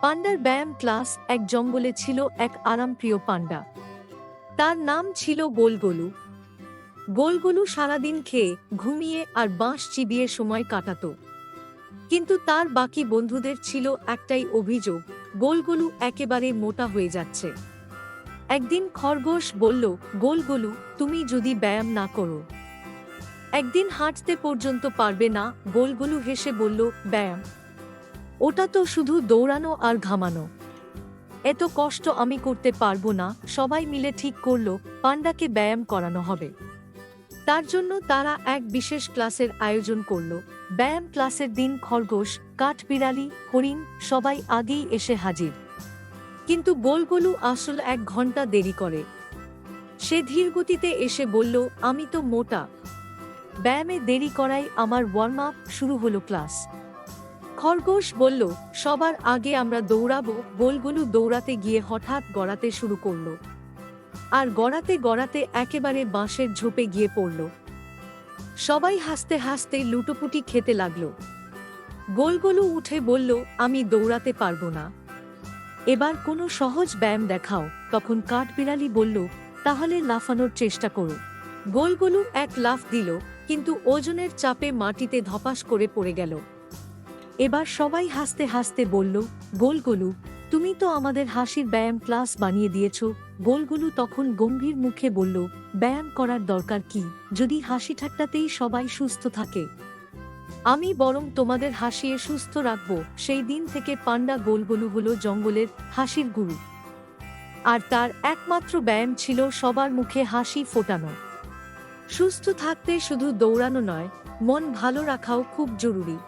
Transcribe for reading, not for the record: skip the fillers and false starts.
পান্ডার ব্যায়াম ক্লাস। এক জঙ্গলে ছিল এক আরামপ্রিয় পান্ডা। তার নাম ছিল গোলগোলু। গোলগোলু সারাদিন খেয়ে ঘুমিয়ে আর বাঁশ চিবিয়ে সময় কাটাত। কিন্তু তার বাকি বন্ধুদের ছিল একটাই অভিযোগ, গোলগোলু একেবারে মোটা হয়ে যাচ্ছে। একদিন খরগোশ বলল, গোলগোলু, তুমি যদি ব্যায়াম না করো একদিন হাঁটতে পর্যন্ত পারবে না। গোলগোলু হেসে বলল, ব্যায়াম? ওটা তো শুধু দৌড়ানো আর ঘামানো। এত কষ্ট আমি করতে পারবো না। সবাই মিলে ঠিক করল পান্ডাকে ব্যায়াম করানো হবে। তার জন্য তারা এক বিশেষ ক্লাসের আয়োজন করল। ব্যায়াম ক্লাসের দিন খরগোশ, কাঠবিড়ালি, হরিণ সবাই আগেই এসে হাজির। কিন্তু গোলগোলু আসল 1 ঘন্টা দেরি করে। সে ধীরগতিতে এসে বলল, আমি তো মোটা, ব্যায়ামে দেরি করাই আমার ওয়ার্ম আপ। শুরু হলো ক্লাস। খরগোশ বলল, সবার আগে আমরা দৌড়াবো। গোলগোলু দৌড়াতে গিয়ে হঠাৎ গড়াতে শুরু করল, আর গড়াতে গড়াতে একেবারে বাঁশের ঝোপে গিয়ে পড়ল। সবাই হাসতে হাসতে লুটোপুটি খেতে লাগল। গোলগোলু উঠে বলল, আমি দৌড়াতে পারবো না, এবার কোনো সহজ ব্যায়াম দেখাও। তখন কাঠবিড়ালি বলল, তাহলে লাফানোর চেষ্টা করো। গোলগোলু এক লাফ দিল, কিন্তু ওজনের চাপে মাটিতে ধপাস করে পড়ে গেল। এবার সবাই হাসতে হাসতে বলল, গোলগোলু, তুমি তো আমাদের হাসির ব্যায়াম ক্লাস বানিয়ে দিয়েছ। গোলগোলু তখন গম্ভীর মুখে বলল, ব্যায়াম করার দরকার কি, যদি হাসি ঠাট্টাতেই সবাই সুস্থ থাকে? আমি বরং তোমাদের হাসিয়ে সুস্থ রাখব। সেই দিন থেকে পান্ডা গোলগোলু হলো জঙ্গলের হাসির গুরু। আর তার একমাত্র ব্যায়াম ছিল সবার মুখে হাসি ফোটানো। সুস্থ থাকতে শুধু দৌড়ানো নয়, মন ভালো রাখাও খুব জরুরি।